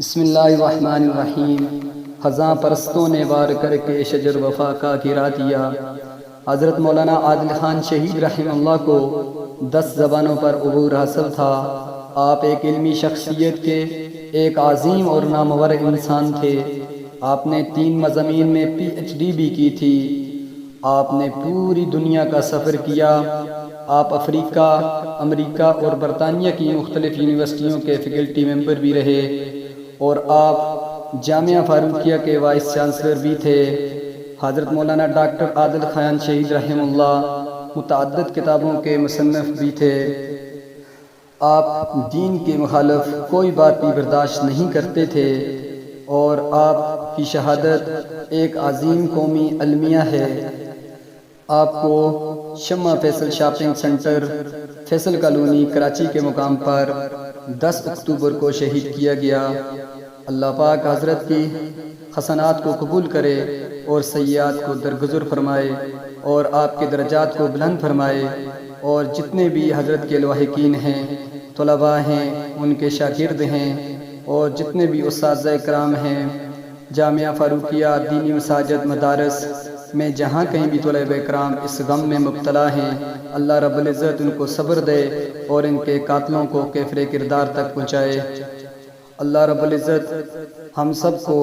بسم اللہ الرحمن الرحیم۔ خزاں پرستوں نے وار کر کے شجر وفا کا گرا دیا۔ حضرت مولانا عادل خان شہید رحمہ اللہ کو 10 زبانوں پر عبور حاصل تھا۔ آپ ایک علمی شخصیت کے ایک عظیم اور نامور انسان تھے۔ آپ نے 3 مضامین میں PhD بھی کی تھی۔ آپ نے پوری دنیا کا سفر کیا۔ آپ افریقہ، امریکہ اور برطانیہ کی مختلف یونیورسٹیوں کے فیکلٹی ممبر بھی رہے اور آپ جامعہ فاروقیہ کے وائس چانسلر بھی تھے۔ حضرت مولانا ڈاکٹر عادل خان شہید رحمہ اللہ متعدد کتابوں کے مصنف بھی تھے۔ آپ دین کے مخالف کوئی بات بھی برداشت نہیں کرتے تھے اور آپ کی شہادت ایک عظیم قومی المیہ ہے۔ آپ کو شمع Faisal shopping centre, Faisal colony, Karachi کے مقام پر 10 اکتوبر کو شہید کیا گیا۔ اللہ پاک حضرت کی حسنات کو قبول کرے اور سیئات کو درگزر فرمائے اور آپ کے درجات کو بلند فرمائے، اور جتنے بھی حضرت کے لواحقین ہیں، طلباء ہیں، ان کے شاگرد ہیں، اور جتنے بھی اساتذہ کرام ہیں، جامعہ فاروقیہ، دینی مساجد، مدارس میں جہاں کہیں بھی طلباء کرام اس غم میں مبتلا ہیں، اللہ رب العزت ان کو صبر دے اور ان کے قاتلوں کو کیفر کردار تک پہنچائے۔ اللہ رب العزت ہم سب کو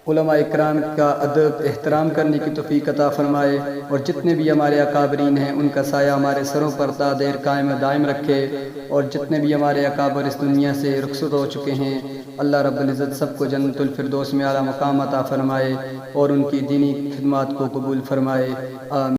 علماء اکرام کا ادب احترام کرنے کی توفیق عطا فرمائے، اور جتنے بھی ہمارے اکابرین ہیں ان کا سایہ ہمارے سروں پر تا دیر قائم دائم رکھے، اور جتنے بھی ہمارے اکابر اس دنیا سے رخصت ہو چکے ہیں، اللہ رب العزت سب کو جنت الفردوس میں اعلیٰ مقام عطا فرمائے اور ان کی دینی خدمات کو قبول فرمائے، آمین۔